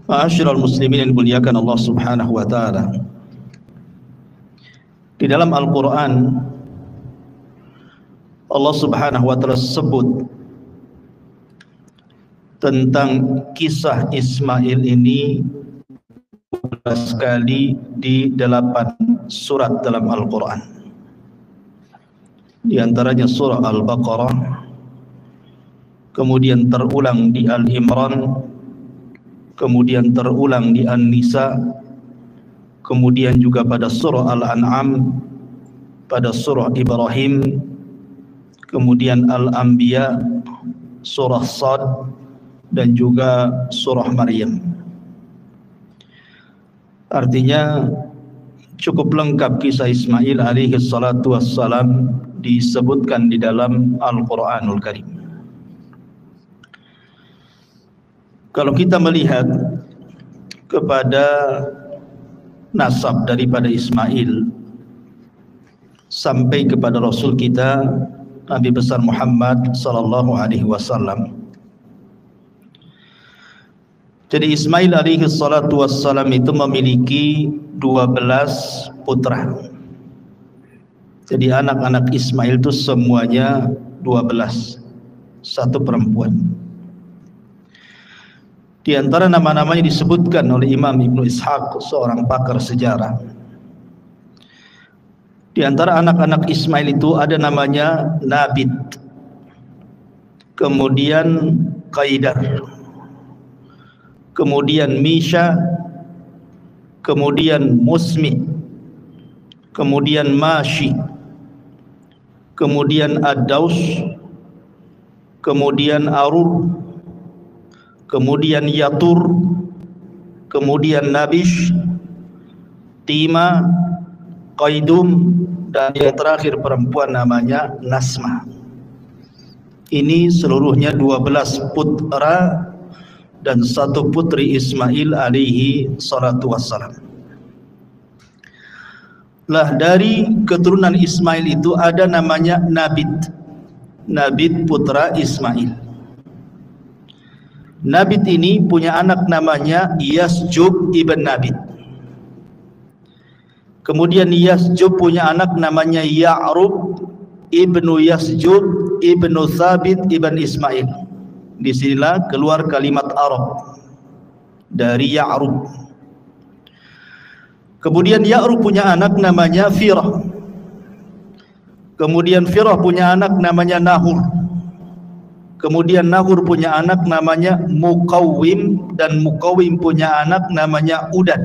Ma'asyiral muslimin yang dimuliakan Allah Subhanahu wa taala. Di dalam Al-Qur'an Allah Subhanahu wa taala sebut tentang kisah Ismail ini 12 kali di 8 surat dalam Al-Qur'an. Di antaranya surah Al-Baqarah, kemudian terulang di Al-Imran, kemudian terulang di An-Nisa, kemudian juga pada surah Al-An'am, pada surah Ibrahim, kemudian Al-Anbiya, surah Sad, dan juga surah Maryam. Artinya cukup lengkap kisah Ismail alaihi salatu wassalam disebutkan di dalam Al-Quranul Karim. Kalau kita melihat kepada nasab daripada Ismail sampai kepada Rasul kita Nabi besar Muhammad sallallahu alaihi wasallam. Jadi Ismail alaihi salatu wassalam itu memiliki 12 putra. Jadi anak-anak Ismail itu semuanya 12, satu perempuan. Di antara nama-namanya disebutkan oleh Imam Ibnu Ishaq, seorang pakar sejarah. Di antara anak-anak Ismail itu ada namanya Nabit, kemudian Qaidar, kemudian Misha, kemudian Musmi, kemudian Mashi, kemudian Ad-Daus, kemudian Arur, kemudian Yatur, kemudian Nabish, Tima, Qaidum, dan yang terakhir perempuan namanya Nasma. Ini seluruhnya 12 putra dan satu putri Ismail alaihi salatu wassalam. Lah dari keturunan Ismail itu ada namanya Nabit. Nabit putra Ismail. Nabit ini punya anak namanya Yasjub ibn Nabit. Kemudian Yasjub punya anak namanya Ya'rub ibnu Yasjub ibnu Thabit ibn Ismail. Disinilah keluar kalimat Arab dari Ya'rub. Kemudian Ya'rub punya anak namanya Firah. Kemudian Firah punya anak namanya Nahur. Kemudian Nahur punya anak namanya Muqawwim, dan Muqawwim punya anak namanya Udad.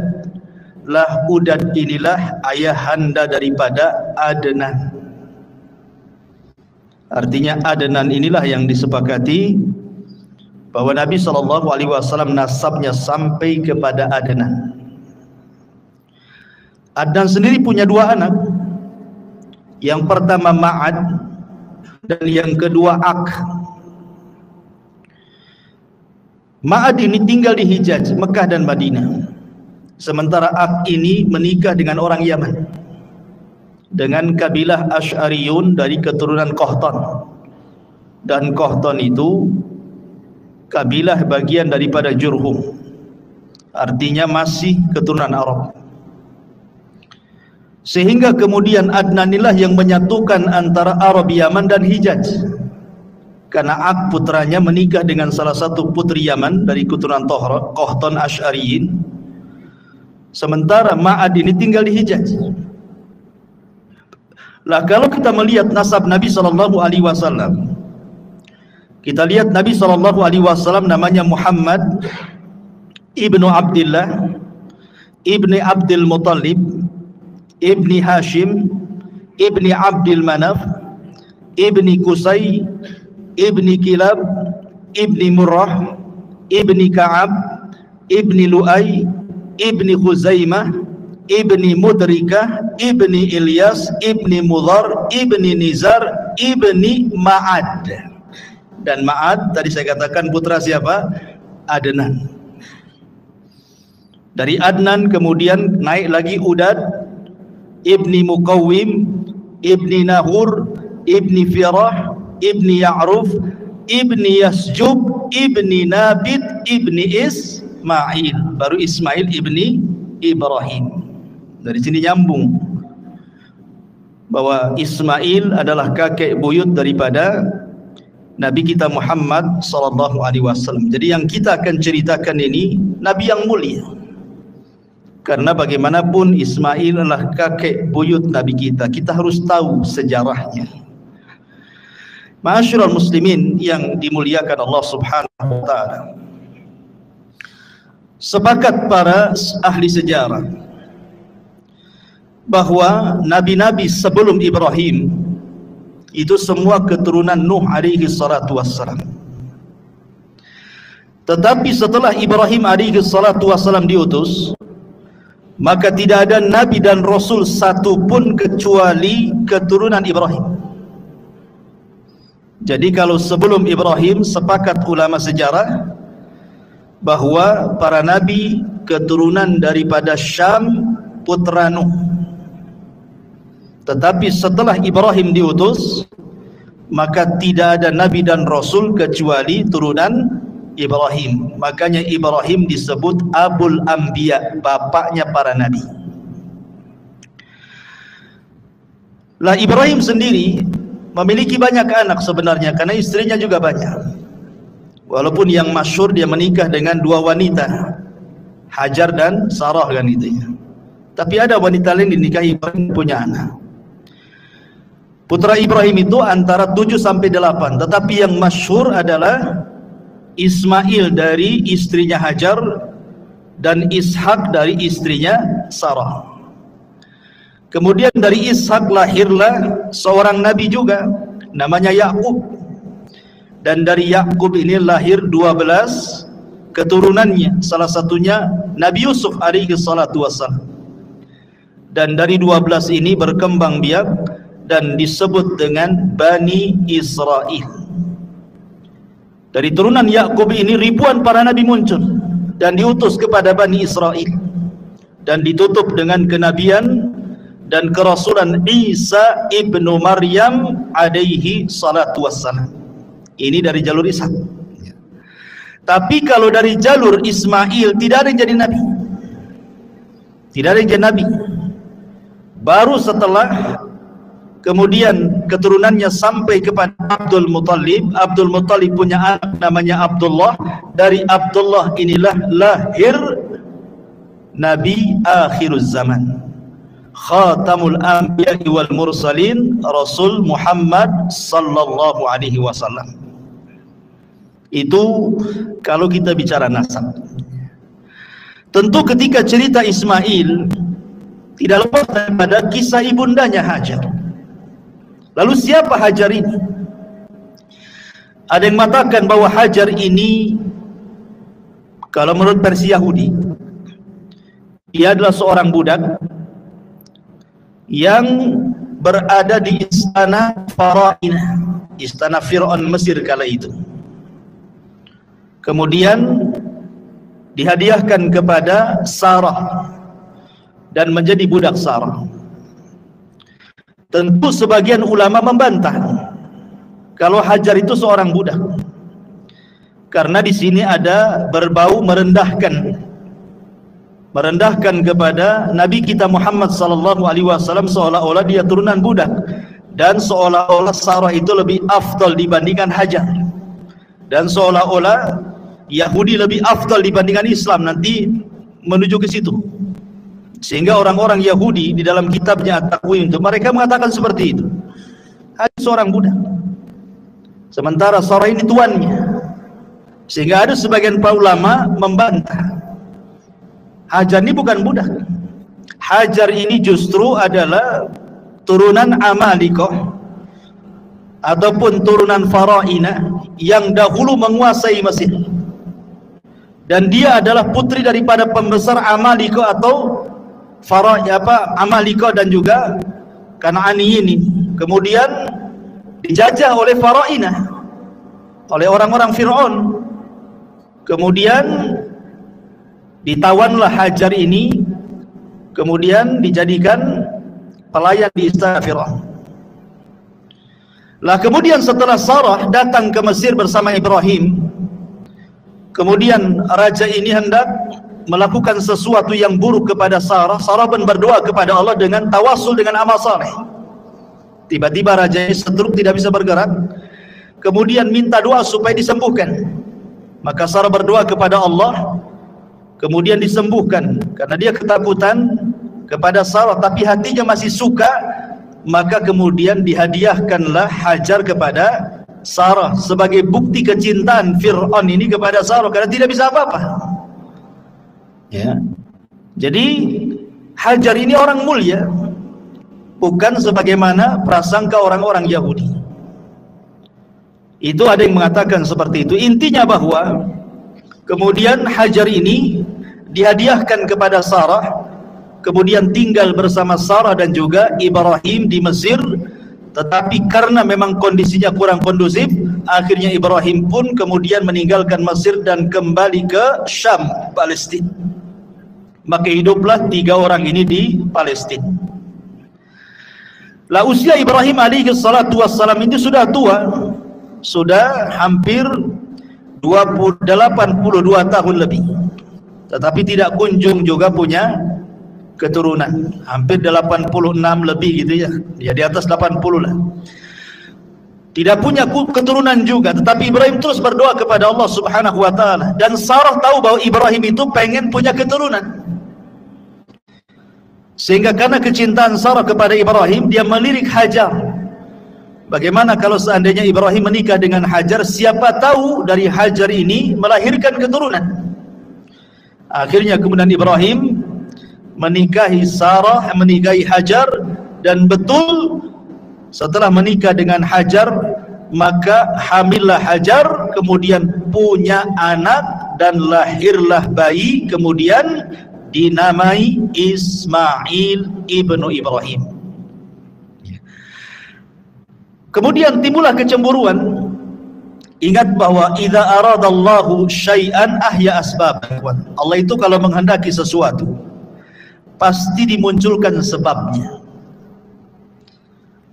Lah Udad inilah ayahanda daripada Adnan. Artinya Adnan inilah yang disepakati bahwa Nabi SAW nasabnya sampai kepada Adnan. Adnan sendiri punya 2 anak. Yang pertama Ma'ad dan yang kedua Ak. Ma'ad ini tinggal di Hijaz, Mekah dan Madinah. Sementara Ak ini menikah dengan orang Yaman, dengan kabilah Asy'ariyun dari keturunan Qahtan. Dan Qahtan itu kabilah bagian daripada Jurhum, artinya masih keturunan Arab. Sehingga kemudian Adnan inilah yang menyatukan antara Arab Yaman dan Hijaz. Karena Ak putranya menikah dengan salah satu putri Yaman dari keturunan Qahtan Asy'ariyin. Sementara Ma'ad ini tinggal di Hijaz. Lah kalau kita melihat nasab Nabi SAW, kita lihat Nabi SAW namanya Muhammad ibnu Abdullah ibni Abdul Muttalib ibni Hashim ibni Abdul Manaf ibni Qusay ibni Kilab ibni Murrah, ibni Ka'ab, ibni Lu'ay, ibni Khuzaimah, ibni Mudrikah, ibni Ilyas, ibni Mudhar, ibni Nizar, ibni Ma'ad. Dan Ma'ad tadi saya katakan putra siapa? Adnan. Dari Adnan kemudian naik lagi Udad, ibni Muqawwim, ibni Nahur, ibni Firah, ibni Ya'ruf, ibni Yasjub, ibni Nabit, ibni Ismail. Baru Ismail ibni Ibrahim. Dari sini nyambung bahwa Ismail adalah kakek buyut daripada Nabi kita Muhammad sallallahu alaihi wasallam. Jadi yang kita akan ceritakan ini Nabi yang mulia. Karena bagaimanapun Ismail adalah kakek buyut Nabi kita. Kita harus tahu sejarahnya. Ma'asyiral muslimin yang dimuliakan Allah Subhanahu wa taala. Sepakat para ahli sejarah bahwa nabi-nabi sebelum Ibrahim itu semua keturunan Nuh alaihi salatu wassalam. Tetapi setelah Ibrahim alaihi salatu wassalam diutus, maka tidak ada nabi dan rasul satu pun kecuali keturunan Ibrahim. Jadi kalau sebelum Ibrahim, sepakat ulama sejarah bahwa para nabi keturunan daripada Syam putra Nuh. Tetapi setelah Ibrahim diutus, maka tidak ada nabi dan rasul kecuali turunan Ibrahim. Makanya Ibrahim disebut Abul Anbiya, bapaknya para nabi. Lah Ibrahim sendiri memiliki banyak anak sebenarnya, karena istrinya juga banyak. Walaupun yang masyhur dia menikah dengan dua wanita, Hajar dan Sarah kan itu ya. Tapi ada wanita lain dinikahi Ibrahim punya anak. Putra Ibrahim itu antara 7 sampai 8, tetapi yang masyhur adalah Ismail dari istrinya Hajar dan Ishak dari istrinya Sarah. Kemudian dari Ishak lahirlah seorang nabi juga namanya Yakub. Dan dari Yakub ini lahir 12 keturunannya, salah satunya Nabi Yusuf alaihi salatu wassalam. Dan dari 12 ini berkembang biak dan disebut dengan Bani Israel. Dari turunan Yakub ini ribuan para nabi muncul dan diutus kepada Bani Israel dan ditutup dengan kenabian dan kerasulan Isa ibnu Maryam alaihi salatu wassalam. Ini dari jalur Ishak. Tapi kalau dari jalur Ismail tidak ada yang jadi nabi. Tidak ada yang jadi nabi. Baru setelah kemudian keturunannya sampai kepada Abdul Muttalib. Abdul Muttalib punya anak namanya Abdullah. Dari Abdullah inilah lahir Nabi akhiruz zaman, Khatamul Anbiya wal Mursalin, Rasul Muhammad sallallahu alaihi wasallam. Itu kalau kita bicara nasab. Tentu ketika cerita Ismail tidak lepas daripada kisah ibundanya Hajar. Lalu siapa Hajar ini? Ada yang mengatakan bahwa Hajar ini, kalau menurut versi Yahudi, ia adalah seorang budak yang berada di istana Farainah, istana Fir'aun Mesir kala itu. Kemudian dihadiahkan kepada Sarah dan menjadi budak Sarah. Tentu sebagian ulama membantah kalau Hajar itu seorang budak, karena di sini ada berbau merendahkan kepada Nabi kita Muhammad sallallahu alaihi wasallam, seolah-olah dia turunan budak dan seolah-olah Sarah itu lebih afdal dibandingkan Hajar, dan seolah-olah Yahudi lebih afdal dibandingkan Islam, nanti menuju ke situ. Sehingga orang-orang Yahudi di dalam kitabnya At-Takwim itu mereka mengatakan seperti itu. Hajar seorang budak, sementara Sarah ini tuannya. Sehingga ada sebagian para ulama membantah, Hajar ini bukan budak. Hajar ini justru adalah turunan Amalikoh ataupun turunan Faraina yang dahulu menguasai Mesir, dan dia adalah putri daripada pembesar Amalika atau Amalika dan juga Kan'aniyin ini. Kemudian dijajah oleh Faraina, oleh orang-orang Fir'aun. Kemudian ditawanlah Hajar ini, kemudian dijadikan pelayan di istana Fir'aun. Lah kemudian setelah Sarah datang ke Mesir bersama Ibrahim, kemudian raja ini hendak melakukan sesuatu yang buruk kepada Sarah. Sarah pun berdoa kepada Allah dengan tawasul dengan amal saleh. Tiba-tiba raja ini stroke, tidak bisa bergerak, kemudian minta doa supaya disembuhkan. Maka Sarah berdoa kepada Allah, kemudian disembuhkan. Karena dia ketakutan kepada Sarah tapi hatinya masih suka, maka kemudian dihadiahkanlah Hajar kepada Sarah sebagai bukti kecintaan Fir'aun ini kepada Sarah, karena tidak bisa apa-apa. Ya. Jadi Hajar ini orang mulia, bukan sebagaimana prasangka orang-orang Yahudi. Itu ada yang mengatakan seperti itu. Intinya bahwa kemudian Hajar ini dihadiahkan kepada Sarah, kemudian tinggal bersama Sarah dan juga Ibrahim di Mesir. Tetapi karena memang kondisinya kurang kondusif, akhirnya Ibrahim pun kemudian meninggalkan Mesir dan kembali ke Syam, Palestina. Maka hiduplah 3 orang ini di Palestina. Lah usia Ibrahim alaihi salatu wassalam itu sudah tua, sudah hampir 82 tahun lebih, tetapi tidak kunjung juga punya keturunan. Hampir 86 lebih gitu ya, ya di atas 80 lah. Tidak punya keturunan juga, tetapi Ibrahim terus berdoa kepada Allah Subhanahu wa taala, dan Sarah tahu bahwa Ibrahim itu pengen punya keturunan. Sehingga karena kecintaan Sarah kepada Ibrahim, dia melirik Hajar. Bagaimana kalau seandainya Ibrahim menikah dengan Hajar, siapa tahu dari Hajar ini melahirkan keturunan. Akhirnya kemudian Ibrahim menikahi Sarah, menikahi Hajar, dan betul setelah menikah dengan Hajar, maka hamillah Hajar, kemudian punya anak dan lahirlah bayi, kemudian dinamai Ismail ibnu Ibrahim. Kemudian timbullah kecemburuan. Ingat bahwa idza aradallahu syai'an ahya asbab. Allah itu kalau menghendaki sesuatu pasti dimunculkan sebabnya.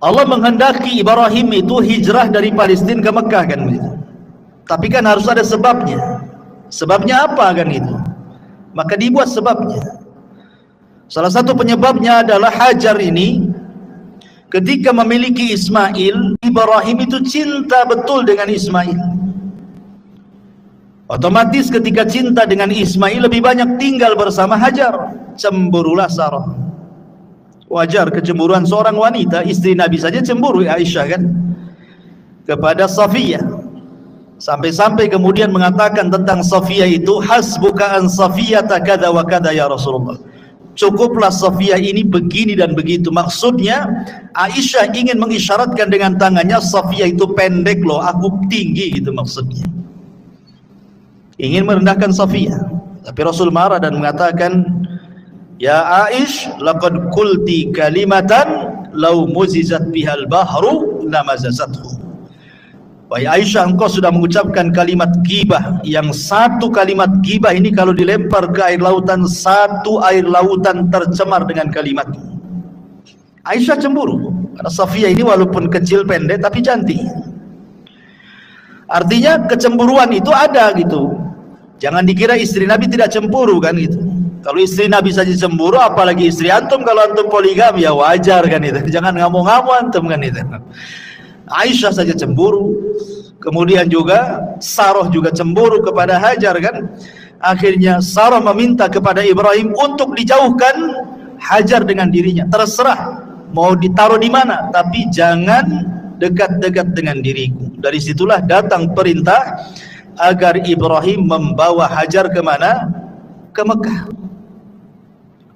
Allah menghendaki Ibrahim itu hijrah dari Palestina ke Mekah kan begitu. Tapi kan harus ada sebabnya. Sebabnya apa kan itu? Maka dibuat sebabnya. Salah satu penyebabnya adalah Hajar ini ketika memiliki Ismail, Ibrahim itu cinta betul dengan Ismail. Otomatis ketika cinta dengan Ismail lebih banyak tinggal bersama Hajar. Cemburulah Sarah. Wajar kecemburuan seorang wanita, istri Nabi saja cemburu, Aisyah kan, kepada Safiyah. Sampai-sampai kemudian mengatakan tentang Safiyah itu, hasbuka an Safiyata kada wa kada ya Rasulullah. Cukuplah Safiyah ini begini dan begitu. Maksudnya Aisyah ingin mengisyaratkan dengan tangannya, Safiyah itu pendek loh, aku tinggi, gitu maksudnya. Ingin merendahkan Safiyah. Tapi Rasul marah dan mengatakan, ya Aish, laqad qulti kalimatan law muzizat bihal bahru lamazazathu. Wahai Aisyah, engkau sudah mengucapkan kalimat ghibah, yang satu kalimat ghibah ini kalau dilempar ke air lautan, satu air lautan tercemar dengan kalimat. Aisyah cemburu karena Safiyah ini walaupun kecil pendek tapi cantik. Artinya kecemburuan itu ada gitu. Jangan dikira istri Nabi tidak cemburu kan gitu. Kalau istri Nabi saja cemburu, apalagi istri antum. Kalau antum poligami ya wajar kan itu. Jangan ngamuk-ngamuk antum kan itu. Aisyah saja cemburu, kemudian juga Sarah juga cemburu kepada Hajar kan. Akhirnya Sarah meminta kepada Ibrahim untuk dijauhkan Hajar dengan dirinya. Terserah mau ditaruh di mana, tapi jangan dekat-dekat dengan diriku. Dari situlah datang perintah agar Ibrahim membawa Hajar kemana? Ke Mekah.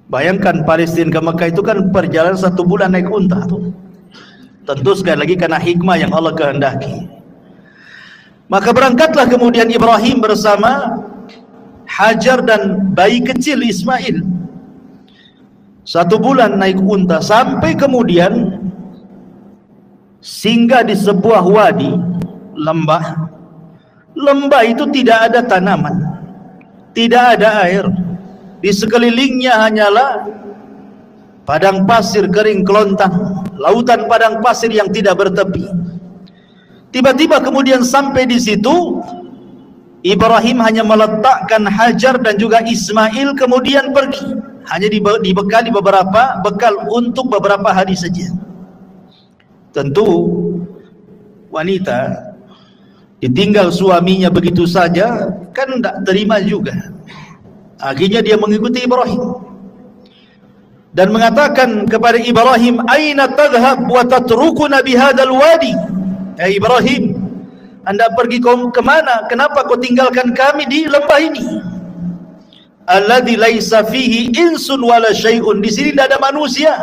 Bayangkan Palestina ke Mekah itu kan perjalanan 1 bulan naik unta tuh. Tentu sekali lagi karena hikmah yang Allah kehendaki. Maka berangkatlah kemudian Ibrahim bersama Hajar dan bayi kecil Ismail. 1 bulan naik unta sampai kemudian singgah di sebuah wadi, lembah. Lembah itu tidak ada tanaman, tidak ada air. Di sekelilingnya hanyalah padang pasir kering kelontang, lautan padang pasir yang tidak bertepi. Tiba-tiba kemudian sampai di situ, Ibrahim hanya meletakkan Hajar dan juga Ismail kemudian pergi. Hanya dibekali beberapa bekal untuk beberapa hari saja. Tentu wanita ditinggal suaminya begitu saja kan tidak terima juga. Akhirnya dia mengikuti Ibrahim dan mengatakan kepada Ibrahim, "Aina tadhhab wa tatrukuna bihadzal wadi?" Ya Ibrahim, Anda pergi kemana? Kenapa kau tinggalkan kami di lembah ini? Alladzi laisa fihi insun wala syai'un. Di sini tidak ada manusia.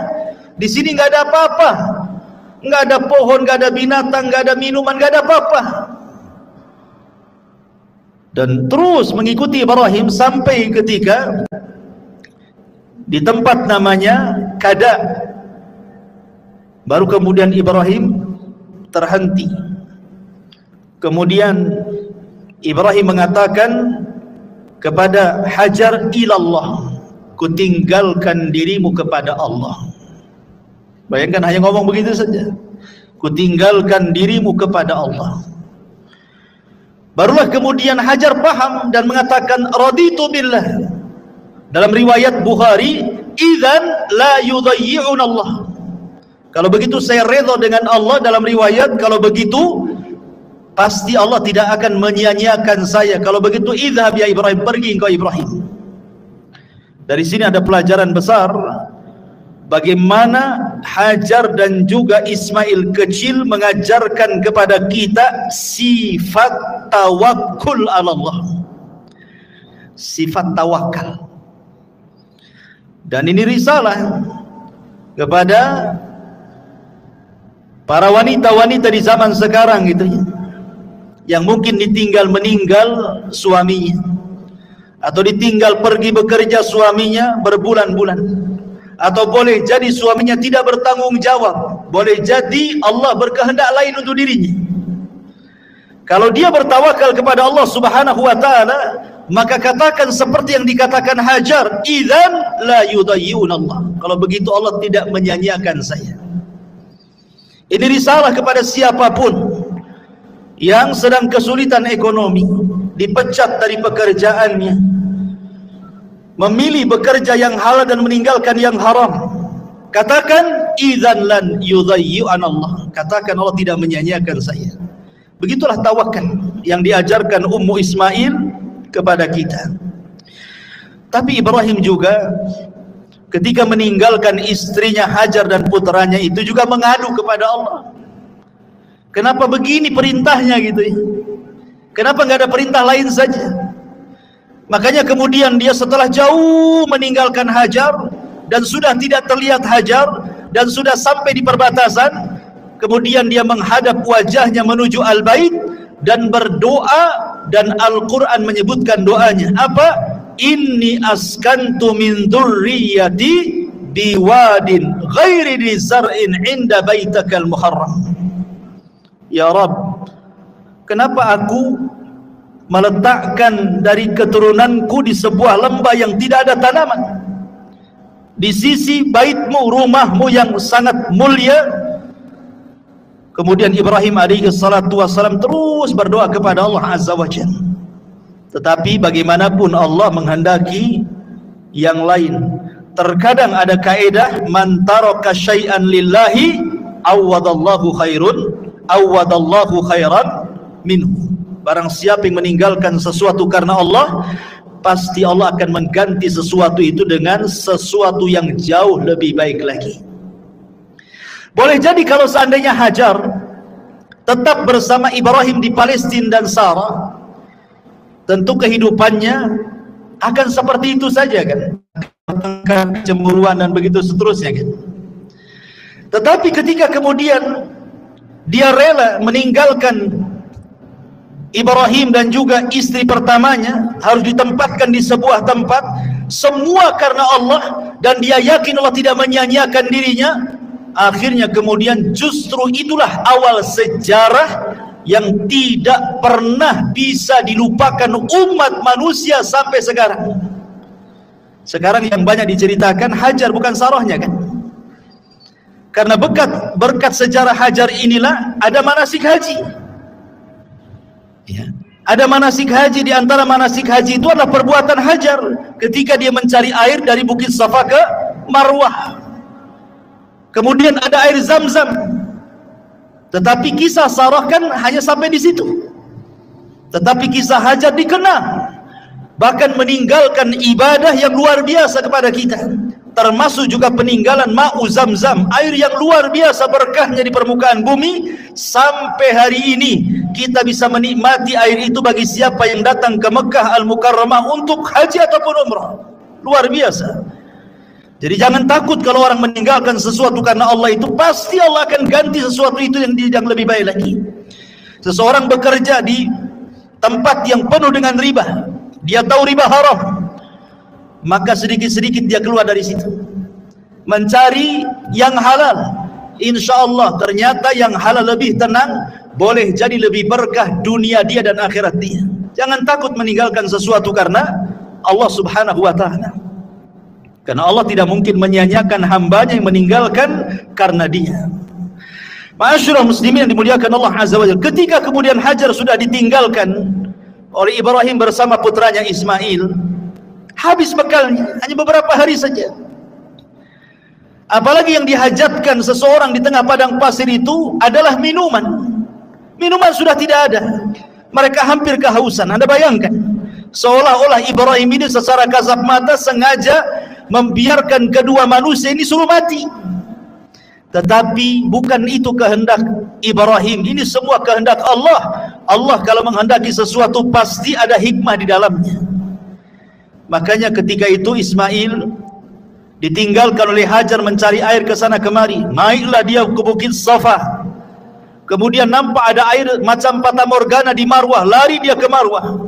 Di sini enggak ada apa-apa. Enggak ada pohon, enggak ada binatang, enggak ada minuman, enggak ada apa-apa. Dan terus mengikuti Ibrahim sampai ketika di tempat namanya Kada. Baru kemudian Ibrahim terhenti. Kemudian Ibrahim mengatakan kepada Hajar, ilallah, kutinggalkan dirimu kepada Allah. Bayangkan hanya ngomong begitu saja, kutinggalkan dirimu kepada Allah. Barulah kemudian Hajar paham dan mengatakan, raditu billah. Dalam riwayat Bukhari, idzan la yudayyi'un Allah. Kalau begitu saya redha dengan Allah. Dalam riwayat, kalau begitu pasti Allah tidak akan menyia-nyiakan saya. Kalau begitu, idhab ya Ibrahim, pergi engkau Ibrahim. Dari sini ada pelajaran besar bagaimana Hajar dan juga Ismail kecil mengajarkan kepada kita sifat tawakkul ala Allah, sifat tawakal. Dan ini risalah kepada para wanita-wanita di zaman sekarang gitu ya, yang mungkin ditinggal meninggal suaminya, atau ditinggal pergi bekerja suaminya berbulan-bulan, atau boleh jadi suaminya tidak bertanggung jawab, boleh jadi Allah berkehendak lain untuk dirinya. Kalau dia bertawakal kepada Allah Subhanahu wa taala, maka katakan seperti yang dikatakan Hajar, idzan la yudayyun Allah. Kalau begitu Allah tidak menyia-nyiakan saya. Ini risalah kepada siapapun yang sedang kesulitan ekonomi, dipecat dari pekerjaannya, memilih bekerja yang halal dan meninggalkan yang haram. Katakan idzan lan yudayyi'an Allah. Katakan Allah tidak menyia-nyiakan saya. Begitulah tawakal yang diajarkan Ummu Ismail kepada kita. Tapi Ibrahim juga ketika meninggalkan istrinya Hajar dan putranya itu juga mengadu kepada Allah. Kenapa begini perintahnya gitu ya? Kenapa nggak ada perintah lain saja? Makanya kemudian dia setelah jauh meninggalkan Hajar dan sudah tidak terlihat Hajar dan sudah sampai di perbatasan, kemudian dia menghadap wajahnya menuju Al-Bait dan berdoa, dan Al-Quran menyebutkan doanya apa? Inni askantu min dzurriyyati biwadin ghairi dzi zar'in 'inda baitakal muharram. Ya Rabb, kenapa aku meletakkan dari keturunanku di sebuah lembah yang tidak ada tanaman, di sisi baitmu, rumahmu yang sangat mulia? Kemudian Ibrahim alaihi salatu wassalam terus berdoa kepada Allah Azza wa Jalla. Tetapi bagaimanapun Allah menghendaki yang lain. Terkadang ada kaedah, man taraka syai'an lillahi awwadallahu khairan minhu. Barang siapa yang meninggalkan sesuatu karena Allah, pasti Allah akan mengganti sesuatu itu dengan sesuatu yang jauh lebih baik lagi. Boleh jadi kalau seandainya Hajar tetap bersama Ibrahim di Palestina dan Sarah, tentu kehidupannya akan seperti itu saja kan, kecemburuan dan begitu seterusnya kan. Tetapi ketika kemudian dia rela meninggalkan Ibrahim dan juga istri pertamanya, harus ditempatkan di sebuah tempat, semua karena Allah, dan dia yakin Allah tidak menyia-nyiakan dirinya. Akhirnya kemudian justru itulah awal sejarah yang tidak pernah bisa dilupakan umat manusia sampai sekarang. Sekarang yang banyak diceritakan Hajar, bukan Sarahnya kan? Karena berkat sejarah Hajar inilah ada manasik haji. Ya. Ada manasik haji, di antara manasik haji itu adalah perbuatan Hajar ketika dia mencari air dari Bukit Safa ke Marwah. Kemudian ada air Zam-Zam. Tetapi kisah Sarah kan hanya sampai di situ. Tetapi kisah Hajar dikenal, bahkan meninggalkan ibadah yang luar biasa kepada kita, termasuk juga peninggalan Ma'u Zam-Zam, air yang luar biasa berkahnya di permukaan bumi. Sampai hari ini kita bisa menikmati air itu bagi siapa yang datang ke Mekah Al-Mukarramah untuk haji ataupun umrah. Luar biasa. Jadi jangan takut kalau orang meninggalkan sesuatu karena Allah, itu pasti Allah akan ganti sesuatu itu yang lebih baik lagi. Seseorang bekerja di tempat yang penuh dengan riba, dia tahu riba haram, maka sedikit-sedikit dia keluar dari situ, mencari yang halal. Insya Allah ternyata yang halal lebih tenang, boleh jadi lebih berkah dunia dia dan akhirat dia. Jangan takut meninggalkan sesuatu karena Allah Subhanahu wa ta'ala, karena Allah tidak mungkin menyia-nyiakan hambanya yang meninggalkan karena dia. Ma'asyiral muslimin yang dimuliakan Allah Azza wa Jalla, ketika kemudian Hajar sudah ditinggalkan oleh Ibrahim bersama putranya Ismail, habis bekalnya, hanya beberapa hari saja. Apalagi yang dihajatkan seseorang di tengah padang pasir itu adalah minuman. Minuman sudah tidak ada, mereka hampir kehausan. Anda bayangkan, seolah-olah Ibrahim ini secara kasat mata sengaja membiarkan kedua manusia ini suruh mati. Tetapi bukan itu kehendak Ibrahim, ini semua kehendak Allah. Allah kalau menghendaki sesuatu pasti ada hikmah di dalamnya. Makanya ketika itu Ismail ditinggalkan oleh Hajar mencari air ke sana kemari. Naiklah dia ke Bukit Safa. Kemudian nampak ada air macam fata morgana di Marwah, lari dia ke Marwah.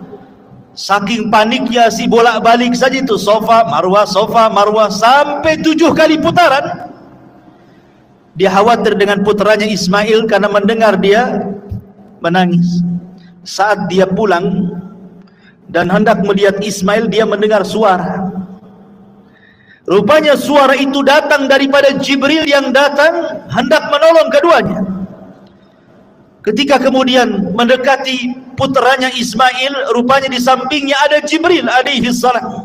Saking paniknya si bolak-balik saja itu, Safa Marwah, sampai 7 kali putaran. Dia khawatir dengan putranya Ismail karena mendengar dia menangis. Saat dia pulang dan hendak melihat Ismail, dia mendengar suara. Rupanya suara itu datang daripada Jibril yang datang hendak menolong keduanya. Ketika kemudian mendekati putranya Ismail, rupanya di sampingnya ada Jibril alaihi salam.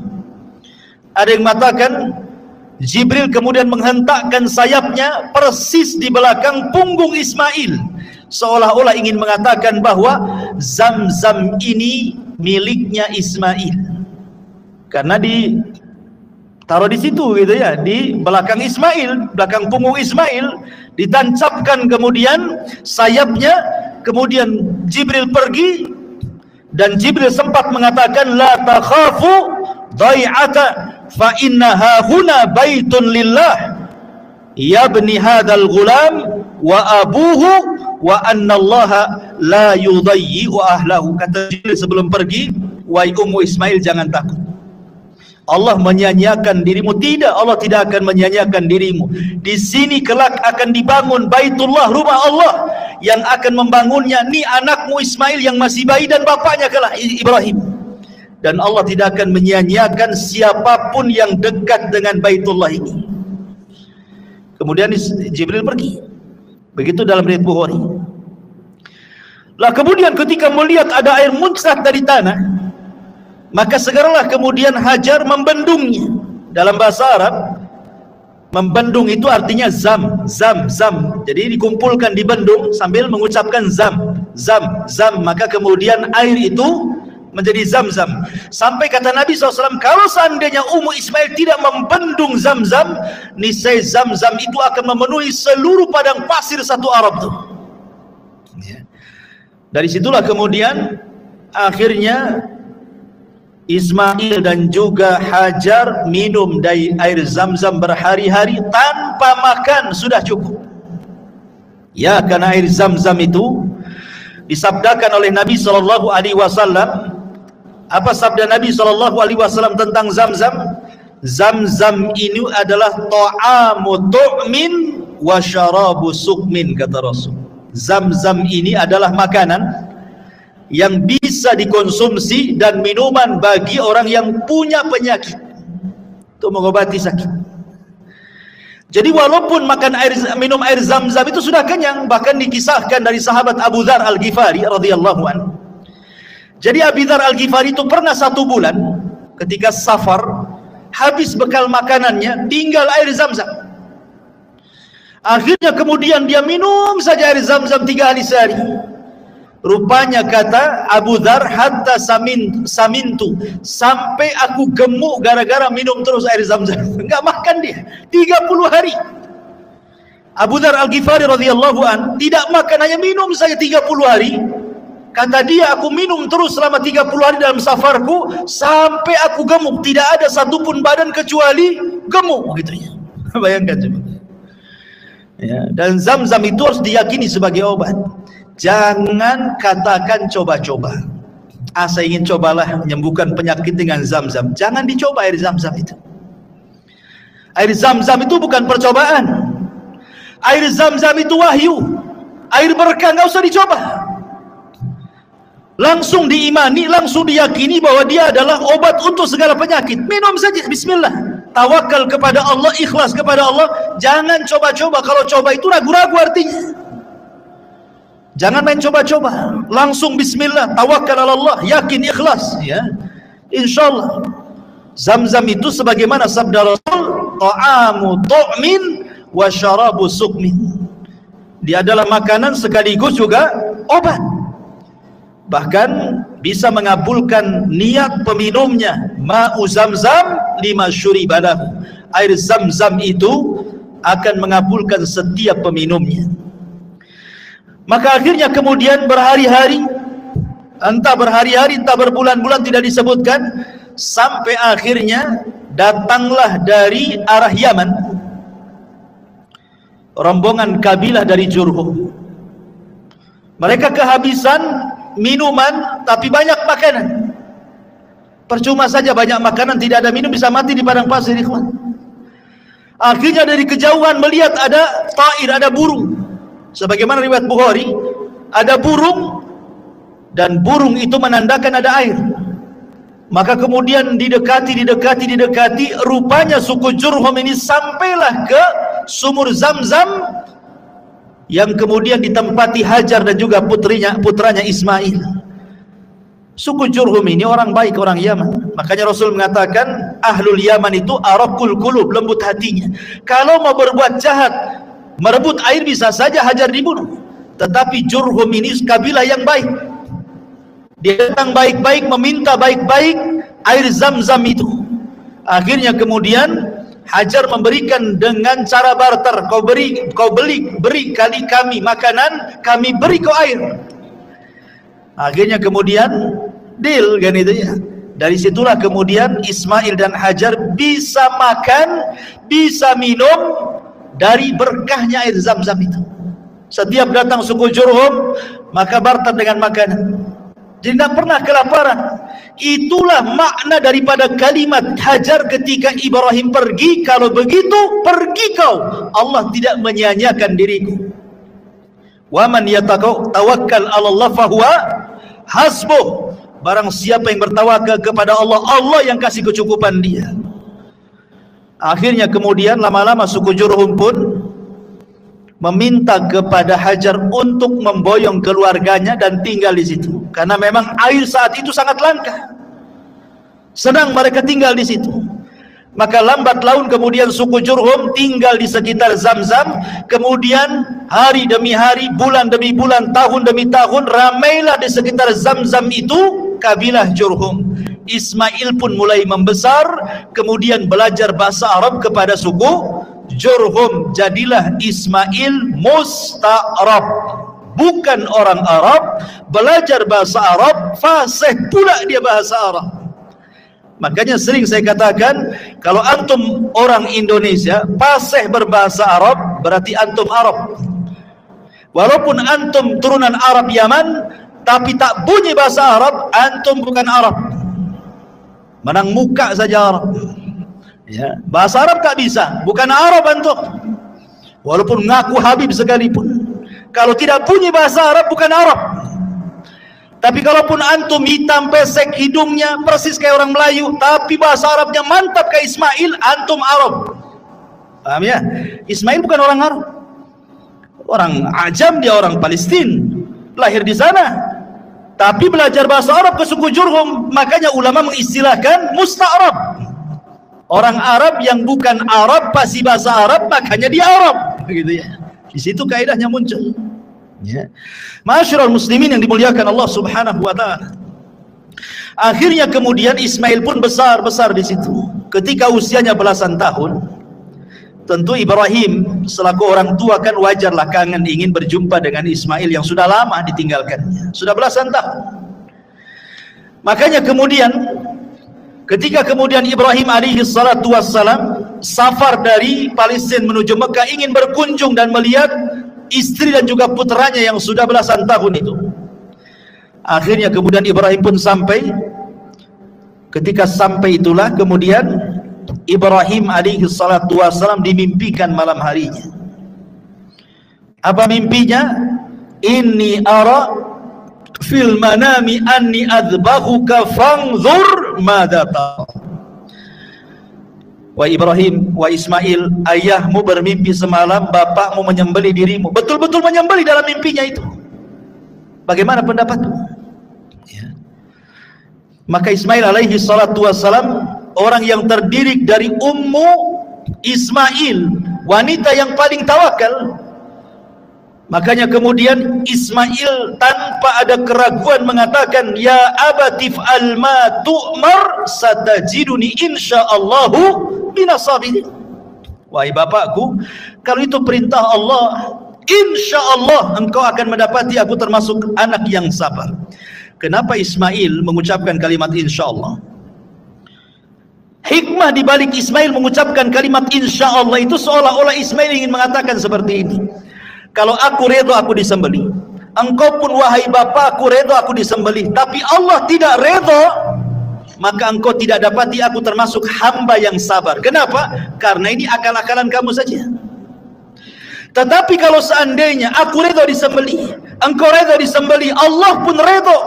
Ada yang mengatakan Jibril kemudian menghentakkan sayapnya persis di belakang punggung Ismail, seolah-olah ingin mengatakan bahwa Zam-Zam ini miliknya Ismail, karena ditaruh di situ gitu ya, di belakang Ismail, belakang punggung Ismail, ditancapkan kemudian sayapnya. Kemudian Jibril pergi, dan Jibril sempat mengatakan la takhafu dhai'ata fa innaha huna baitun lillah yabni hadzal ghulam wa abuhu wa annallaha la yudayyi'u ahlahu. Kata Jibril sebelum pergi, wahai Ummu Ismail, jangan takut, Allah menyia-nyiakan dirimu. Tidak, Allah tidak akan menyia-nyiakan dirimu. Di sini kelak akan dibangun Baitullah, rumah Allah, yang akan membangunnya ni anakmu Ismail yang masih bayi dan bapaknya kelak Ibrahim. Dan Allah tidak akan menyia-nyiakan siapapun yang dekat dengan Baitullah ini. Kemudian Jibril pergi. Begitu dalam riwayat Bukhari. Lah kemudian ketika melihat ada air muncrat dari tanah, maka segeralah kemudian Hajar membendungnya. Dalam bahasa Arab, membendung itu artinya zam. Jadi dikumpulkan di bendung sambil mengucapkan zam. Maka kemudian air itu menjadi Zam-Zam. Sampai kata Nabi SAW, kalau seandainya Ummu Ismail tidak membendung Zam-Zam, niscaya Zam-Zam itu akan memenuhi seluruh padang pasir satu Arab itu. Dari situlah kemudian akhirnya Ismail dan juga Hajar minum dari air Zam-Zam berhari-hari tanpa makan, sudah cukup. Ya, karena air Zam-Zam itu disabdakan oleh Nabi SAW. Apa sabda Nabi SAW tentang Zam-Zam? Zam-Zam ini adalah ta'amu tu'min wa syarabu sukmin, kata Rasul. Zam-Zam ini adalah makanan yang bisa dikonsumsi dan minuman bagi orang yang punya penyakit, untuk mengobati sakit. Jadi walaupun minum air Zam-Zam itu sudah kenyang, bahkan dikisahkan dari sahabat Abu Dzar Al-Ghifari radhiyallahu anhu. Jadi Abu Dzar Al-Ghifari itu pernah 1 bulan ketika safar, habis bekal makanannya, tinggal air Zam-Zam. Akhirnya kemudian dia minum saja air Zam-Zam 3 hari sehari. Rupanya kata Abu Dzar, hatta samintu, sampai aku gemuk gara-gara minum terus air Zam-Zam. Enggak makan dia 30 hari. Abu Dzar Al-Ghifari radhiyallahu an tidak makan, hanya minum saja 30 hari. Kata dia, aku minum terus selama 30 hari dalam safarku sampai aku gemuk, tidak ada satupun badan kecuali gemuk, gitu ya. Bayangkan coba. Ya, dan Zam-Zam itu harus diyakini sebagai obat. Jangan katakan coba-coba. Saya ingin cobalah menyembuhkan penyakit dengan Zam-Zam. Jangan dicoba air Zam-Zam itu. Air Zam-Zam itu bukan percobaan. Air Zam-Zam itu wahyu. Air berkah, nggak usah dicoba. Langsung diimani, langsung diyakini bahwa dia adalah obat untuk segala penyakit. Minum saja, bismillah. Tawakal kepada Allah, ikhlas kepada Allah. Jangan coba-coba. Kalau coba itu ragu-ragu artinya. Jangan main coba-coba, langsung bismillah, tawakal ala Allah, yakin, ikhlas, ya. Insyaallah. Zam-Zam itu sebagaimana sabda Rasul, ta'amu tu'min wa syarabu sukmin. Dia adalah makanan sekaligus juga obat. Bahkan bisa mengabulkan niat peminumnya. Ma'u Zam-Zam lima syuribalahu. Air Zam-Zam itu akan mengabulkan setiap peminumnya. Maka akhirnya kemudian berhari-hari, entah berhari-hari, entah berbulan-bulan, tidak disebutkan, sampai akhirnya datanglah dari arah Yaman rombongan kabilah dari Jurhum. Mereka kehabisan minuman tapi banyak makanan. Percuma saja banyak makanan, tidak ada minum, bisa mati di padang pasir, ikhwan. Akhirnya dari kejauhan melihat ada ta'ir, ada burung. Sebagaimana riwayat Bukhari, ada burung, dan burung itu menandakan ada air. Maka kemudian didekati, rupanya suku Jurhum ini sampailah ke sumur Zam-Zam yang kemudian ditempati Hajar dan juga putranya Ismail. Suku Jurhum ini orang baik, orang Yaman. Makanya Rasul mengatakan ahlul Yaman itu araqul qulub, lembut hatinya. Kalau mau berbuat jahat, merebut air, bisa saja Hajar dibunuh. Tetapi Jurhum ini kabilah yang baik. Dia datang baik-baik, meminta baik-baik air Zam-Zam itu. Akhirnya kemudian Hajar memberikan dengan cara barter. Kau beri kali kami makanan, kami beri kau air. Akhirnya kemudian deal kan itu ya. Dari situlah kemudian Ismail dan Hajar bisa makan, bisa minum dari berkahnya air Zam-Zam itu. Setiap datang suku Jurhum, maka barter dengan makanan. Jadi tidak pernah kelaparan. Itulah makna daripada kalimat Hajar ketika Ibrahim pergi. Kalau begitu, pergi kau. Allah tidak menyia-nyiakan diriku. Wa man yatawakkal 'ala Allah fahuwa hasbuh. Barang siapa yang bertawakal kepada Allah, Allah yang kasih kecukupan dia. Akhirnya kemudian lama-lama suku Jurhum pun meminta kepada Hajar untuk memboyong keluarganya dan tinggal di situ. Karena memang air saat itu sangat langka. Senang mereka tinggal di situ. Maka lambat laun kemudian suku Jurhum tinggal di sekitar Zam-Zam. Kemudian hari demi hari, bulan demi bulan, tahun demi tahun, ramailah di sekitar Zam-Zam itu kabilah Jurhum. Ismail pun mulai membesar, kemudian belajar bahasa Arab kepada suku Jurhum. Jadilah Ismail musta'rab, bukan orang Arab, belajar bahasa Arab, fasih pula dia bahasa Arab. Makanya sering saya katakan, kalau antum orang Indonesia fasih berbahasa Arab, berarti antum Arab. Walaupun antum turunan Arab Yaman, tapi tak bunyi bahasa Arab, antum bukan Arab. Menang muka saja Arab. Ya, bahasa Arab tak bisa, bukan Arab antum. Walaupun ngaku Habib sekalipun, kalau tidak bunyi bahasa Arab, bukan Arab. Tapi kalaupun antum hitam pesek hidungnya persis kayak orang Melayu, tapi bahasa Arabnya mantap kayak Ismail, antum Arab. Paham ya? Ismail bukan orang Arab, orang Ajam, dia orang Palestina, lahir di sana. Tapi belajar bahasa Arab ke suku Jurhum, makanya ulama mengistilahkan musta'rab. Orang Arab yang bukan Arab pasti bahasa Arab, makanya dia Arab, gitu ya. Di situ kaidahnya muncul. Ya. Ma'asyiral muslimin yang dimuliakan Allah Subhanahu wa taala. Akhirnya kemudian Ismail pun besar di situ. Ketika usianya belasan tahun, tentu Ibrahim selaku orang tua kan wajarlah kangen ingin berjumpa dengan Ismail yang sudah lama ditinggalkannya, sudah belasan tahun. Makanya kemudian ketika kemudian Ibrahim alaihi salatu wassalam safar dari Palestina menuju Mekah ingin berkunjung dan melihat istri dan juga putranya yang sudah belasan tahun itu. Akhirnya kemudian Ibrahim pun sampai. Ketika sampai itulah kemudian Ibrahim alaihi salatu wassalam dimimpikan malam harinya. Apa mimpinya? Inni ara fil manami anni adbahuka fanzur madza tara. Wa Ibrahim, wa Ismail, ayahmu bermimpi semalam bapakmu menyembelih dirimu. Betul-betul menyembelih dalam mimpinya itu. Bagaimana pendapatmu? Ya. Maka Ismail alaihi salatu wassalam, orang yang terdiri dari ummu Ismail, wanita yang paling tawakal. Makanya kemudian Ismail tanpa ada keraguan mengatakan, ya abatif alma tu'mar satajiduni insyaallahu minasabirin. Wahai bapakku, kalau itu perintah Allah, insyaallah engkau akan mendapati aku termasuk anak yang sabar. Kenapa Ismail mengucapkan kalimat insyaallah? Hikmah di balik Ismail mengucapkan kalimat insyaallah itu seolah-olah Ismail ingin mengatakan seperti ini. Kalau aku redha aku disembelih, engkau pun wahai bapakku redha aku disembelih, tapi Allah tidak redha, maka engkau tidak dapati aku termasuk hamba yang sabar. Kenapa? Karena ini akal-akalan kamu saja. Tetapi kalau seandainya aku redha disembelih, engkau redha disembelih, Allah pun redha,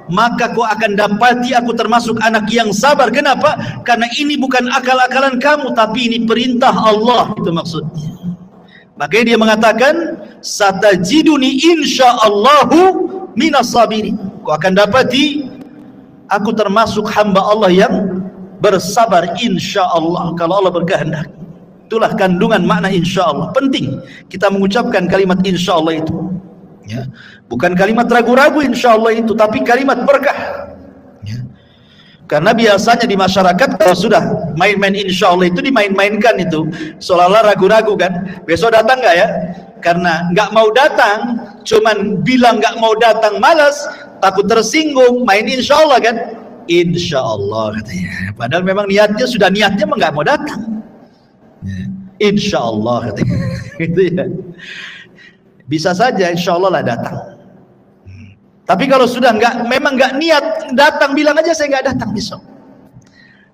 maka kau akan dapati aku termasuk anak yang sabar. Kenapa? Karena ini bukan akal-akalan kamu, tapi ini perintah Allah. Itu maksudnya. Makanya dia mengatakan, satajiduni insyaallahu minas sabirin. Kau akan dapati aku termasuk hamba Allah yang bersabar insyaallah, kalau Allah berkehendak. Itulah kandungan makna insyaallah. Penting kita mengucapkan kalimat insyaallah itu. Ya. Bukan kalimat ragu-ragu insyaallah itu, tapi kalimat berkah. Ya. Karena biasanya di masyarakat kalau sudah main-main insyaallah itu dimain-mainkan itu, seolah-olah ragu-ragu kan. Besok datang nggak ya? Karena nggak mau datang, cuman bilang nggak mau datang, malas, takut tersinggung, main insyaallah kan? Insyaallah katanya. Padahal memang niatnya memang nggak mau datang. Insyaallah katanya. Gitu ya. Bisa saja insyaallah lah datang. Tapi kalau sudah memang nggak niat datang, bilang aja saya nggak datang besok.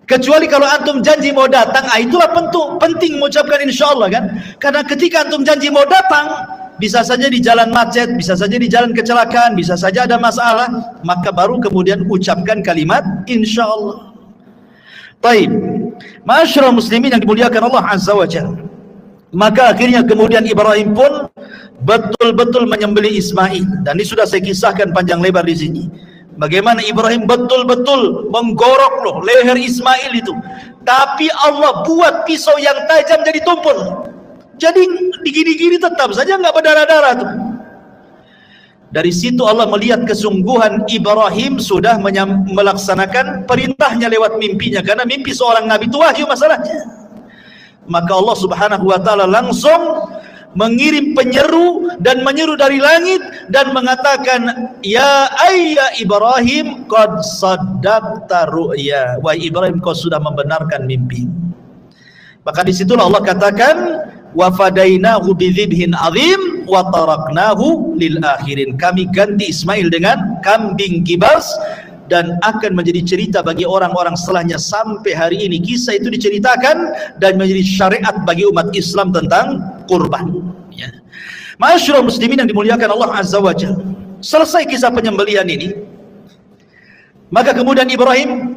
Kecuali kalau antum janji mau datang, itulah penting mengucapkan insyaallah kan. Karena ketika antum janji mau datang, bisa saja di jalan macet, bisa saja di jalan kecelakaan, bisa saja ada masalah, maka baru kemudian ucapkan kalimat insyaallah. Baik, ma'asyiral muslimin yang dimuliakan Allah Azza wa Jalla. Maka akhirnya kemudian Ibrahim pun betul-betul menyembelih Ismail, dan ini sudah saya kisahkan panjang lebar di sini. Bagaimana Ibrahim betul-betul menggorok leher Ismail itu, tapi Allah buat pisau yang tajam jadi tumpul. Jadi digini-gini tetap saja nggak berdarah-darah tuh. Dari situ Allah melihat kesungguhan Ibrahim sudah melaksanakan perintahnya lewat mimpinya, karena mimpi seorang nabi itu wahyu masalahnya. Maka Allah Subhanahu wa taala langsung mengirim penyeru dan menyeru dari langit dan mengatakan, ya ayya Ibrahim qad saddaqta ru'ya. Wahai Ibrahim, kau sudah membenarkan mimpi. Maka disitulah Allah katakan, wa fadainahu bidzibhin azim, wa taraknahu lil akhirin. Kami ganti Ismail dengan kambing kibas, dan akan menjadi cerita bagi orang-orang setelahnya sampai hari ini. Kisah itu diceritakan dan menjadi syariat bagi umat Islam tentang kurban, ya. Ma'asyiral muslimin yang dimuliakan Allah Azza wa Jalla, selesai kisah penyembelihan ini, maka kemudian Ibrahim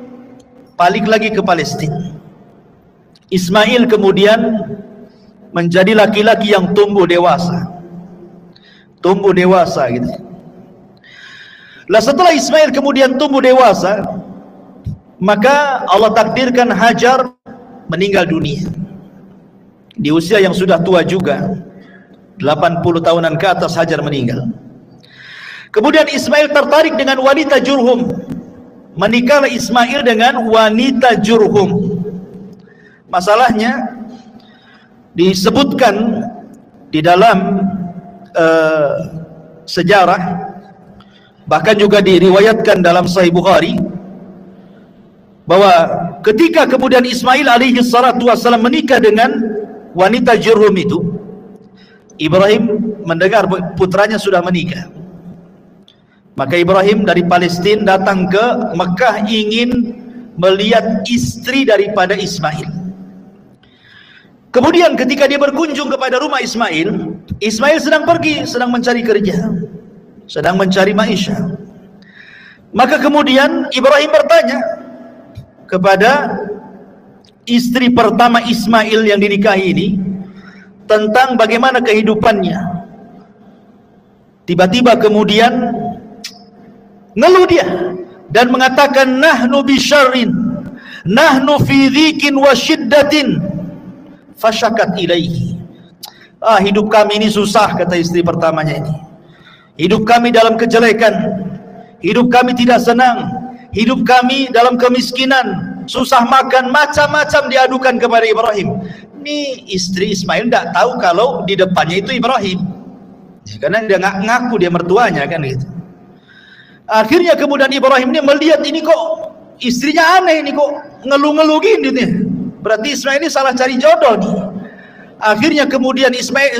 balik lagi ke Palestina. Ismail kemudian menjadi laki-laki yang tumbuh dewasa gitu. Lah setelah Ismail kemudian tumbuh dewasa, maka Allah takdirkan Hajar meninggal dunia di usia yang sudah tua juga, 80 tahunan ke atas Hajar meninggal. Kemudian Ismail tertarik dengan wanita Jurhum, menikahlah Ismail dengan wanita Jurhum. Masalahnya disebutkan di dalam sejarah, bahkan juga diriwayatkan dalam Sahih Bukhari, bahwa ketika kemudian Ismail alaihi salatu wassalam menikah dengan wanita Jurhum itu, Ibrahim mendengar putranya sudah menikah. Maka Ibrahim dari Palestina datang ke Mekah ingin melihat istri daripada Ismail. Kemudian ketika dia berkunjung kepada rumah Ismail, Ismail sedang pergi, sedang mencari kerja, sedang mencari maisha. Maka kemudian Ibrahim bertanya kepada istri pertama Ismail yang dinikahi ini tentang bagaimana kehidupannya. Tiba-tiba kemudian ngeluh dia dan mengatakan, nahnu bisyarrin, nahnu fi dhikin wa syiddatin, fasyakat ilaihi. Hidup kami ini susah, kata istri pertamanya ini. Hidup kami dalam kejelekan, hidup kami tidak senang, hidup kami dalam kemiskinan, susah makan, macam-macam diadukan kepada Ibrahim. Ini istri Ismail tidak tahu kalau di depannya itu Ibrahim, ya, karena dia nggak ngaku dia mertuanya kan gitu. Akhirnya kemudian Ibrahim ini melihat ini kok istrinya aneh, ini kok ngeluh-ngeluh gini nih. Berarti Ismail ini salah cari jodoh nih. Akhirnya kemudian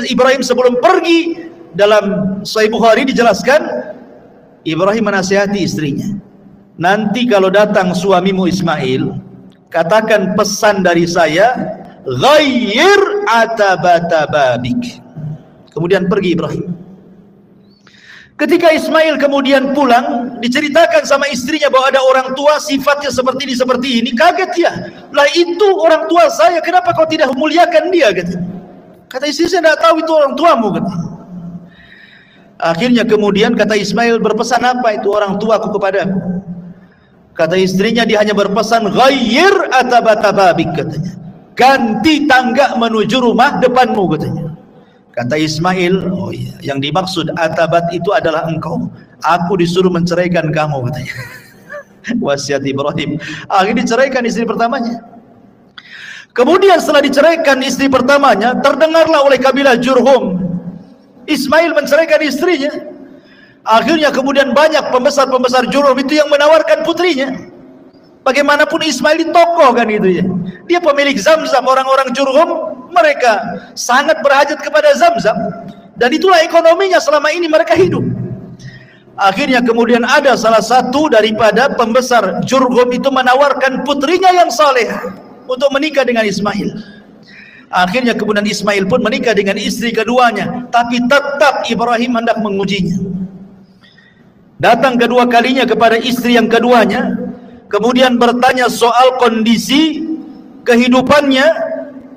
Ibrahim sebelum pergi, dalam Sahih Bukhari dijelaskan, Ibrahim menasihati istrinya, nanti kalau datang suamimu Ismail, katakan pesan dari saya, ghayyir atabata babik. Kemudian pergi Ibrahim. Ketika Ismail kemudian pulang, diceritakan sama istrinya bahwa ada orang tua sifatnya seperti ini. Kaget ya, lah itu orang tua saya, kenapa kau tidak memuliakan dia? Kata istri, saya tidak tahu itu orang tuamu. Akhirnya kemudian kata Ismail, berpesan apa itu orang tuaku kepadaku? Kata istrinya, dia hanya berpesan, ghayyir atabata babik, katanya, ganti tangga menuju rumah depanmu, katanya. Kata Ismail, oh iya, yang dimaksud atabat itu adalah engkau. Aku disuruh menceraikan kamu, katanya. Wasiat Ibrahim. Akhirnya diceraikan istri pertamanya. Kemudian setelah diceraikan istri pertamanya, terdengarlah oleh kabilah Jurhum Ismail menceraikan istrinya. Akhirnya kemudian banyak pembesar-pembesar Jurhum itu yang menawarkan putrinya. Bagaimanapun Ismail ini tokoh kan itu ya. Dia pemilik Zamzam. Orang-orang Jurhum mereka sangat berhajat kepada Zamzam, dan itulah ekonominya selama ini mereka hidup. Akhirnya kemudian ada salah satu daripada pembesar Jurhum itu menawarkan putrinya yang saleh untuk menikah dengan Ismail. Akhirnya kemudian Ismail pun menikah dengan istri keduanya, tapi tetap Ibrahim hendak mengujinya. Datang kedua kalinya kepada istri yang keduanya, kemudian bertanya soal kondisi kehidupannya.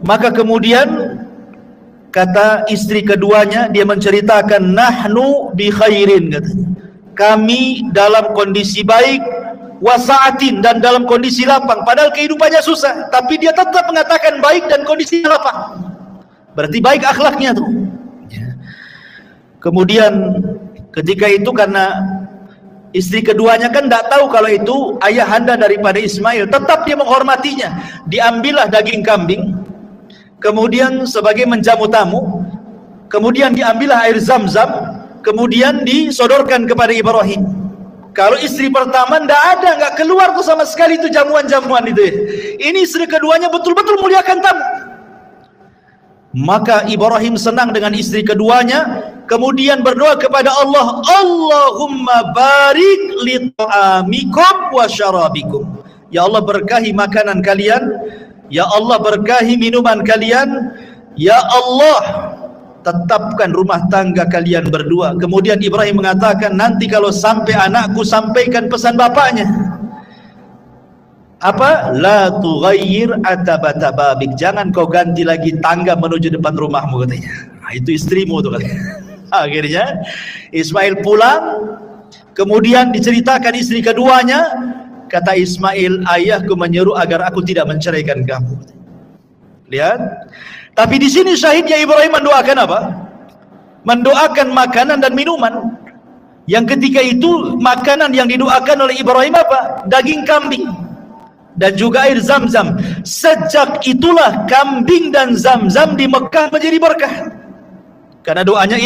Maka kemudian kata istri keduanya, dia menceritakan, nahnu bi khairin, katanya, kami dalam kondisi baik, wasaatin, dan dalam kondisi lapang. Padahal kehidupannya susah, tapi dia tetap mengatakan baik dan kondisi lapang. Berarti baik akhlaknya tuh. Kemudian ketika itu, karena istri keduanya kan tidak tahu kalau itu ayahanda daripada Ismail, tetap dia menghormatinya. Diambillah daging kambing, kemudian sebagai menjamu tamu, kemudian diambillah air Zamzam, kemudian disodorkan kepada Ibrahim. Kalau istri pertama nggak keluar tuh sama sekali itu jamuan-jamuan itu ya. Ini istri keduanya betul-betul muliakan tamu. Maka Ibrahim senang dengan istri keduanya, kemudian berdoa kepada Allah, Allahumma barik li ta'amikum wa syarabikum. Ya Allah, berkahi makanan kalian, ya Allah, berkahi minuman kalian, ya Allah, tetapkan rumah tangga kalian berdua. Kemudian Ibrahim mengatakan, nanti kalau sampai anakku, sampaikan pesan bapaknya. Apa? La tughayyir atabata babik. Jangan kau ganti lagi tangga menuju depan rumahmu, katanya. Nah, itu istrimu tuh, katanya. Akhirnya Ismail pulang, kemudian diceritakan istri keduanya. Kata Ismail, ayahku menyuruh agar aku tidak menceraikan kamu. Lihat. Tapi di sini syahidnya Ibrahim mendoakan apa? Mendoakan makanan dan minuman. Yang ketika itu makanan yang didoakan oleh Ibrahim apa? Daging kambing dan juga air Zam-Zam. Sejak itulah kambing dan Zam-Zam di Mekah menjadi berkah, karena doanya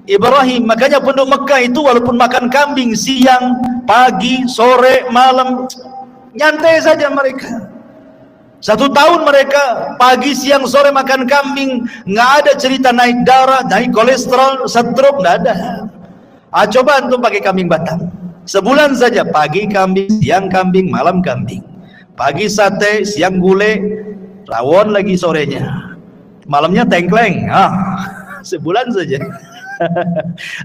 Ibrahim. Makanya penduduk Mekah itu walaupun makan kambing siang, pagi, sore, malam, nyantai saja mereka. 1 tahun mereka pagi, siang, sore makan kambing, nggak ada cerita naik darah, naik kolesterol, stroke, nggak ada. Coba antum pakai kambing Batam, sebulan saja pagi kambing, siang kambing, malam kambing. Pagi sate, siang gulai, rawon lagi sorenya, malamnya tengkleng. Sebulan saja.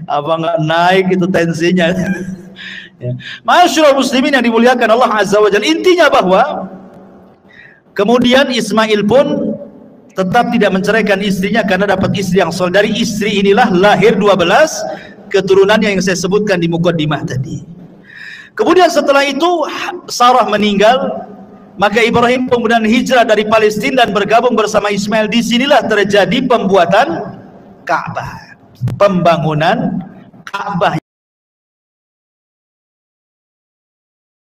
Apa nggak naik itu tensinya? Ya. Masyaallah muslimin yang dimuliakan Allah Azza wa Jalla. Intinya bahwa kemudian Ismail pun tetap tidak menceraikan istrinya karena dapat istri yang soleh. Dari istri inilah lahir 12 keturunannya yang saya sebutkan di mukaddimah tadi. Kemudian setelah itu Sarah meninggal, maka Ibrahim kemudian hijrah dari Palestina dan bergabung bersama Ismail. Disinilah terjadi pembuatan Ka'bah, pembangunan Ka'bah.